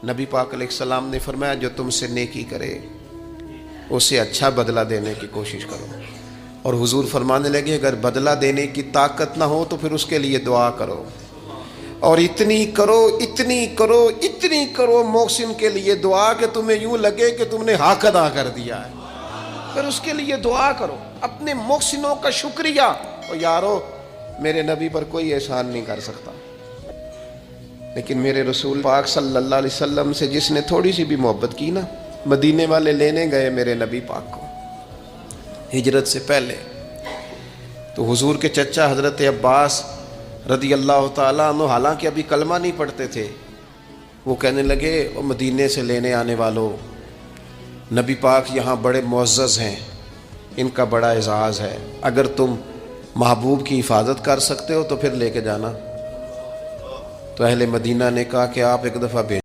नबी पाक अलैहिस्सलाम ने फरमाया जो तुमसे नेकी करे उसे अच्छा बदला देने की कोशिश करो। और हुजूर फरमाने लगे अगर बदला देने की ताकत ना हो तो फिर उसके लिए दुआ करो, और इतनी करो इतनी करो इतनी करो मोहसिन के लिए दुआ कि तुम्हें यूं लगे कि तुमने हक अदा कर दिया है, फिर उसके लिए दुआ करो, अपने मोहसिनों का शुक्रिया। और यारो मेरे नबी पर कोई एहसान नहीं कर सकता, लेकिन मेरे रसूल पाक सल्लल्लाहु अलैहि वसल्लम से जिसने थोड़ी सी भी मोहब्बत की ना, मदीने वाले लेने गए मेरे नबी पाक को हिजरत से पहले, तो हुजूर के चचा हज़रत अब्बास रदी अल्लाह ताला अन्हु हालांकि अभी कलमा नहीं पढ़ते थे, वो कहने लगे वो मदीने से लेने आने वालों, नबी पाक यहाँ बड़े मुअज़्ज़ज़ हैं, इनका बड़ा एजाज़ है, अगर तुम महबूब की हिफाजत कर सकते हो तो फिर लेके जाना। तो अहले मदीना ने कहा कि आप एक दफ़ा भेज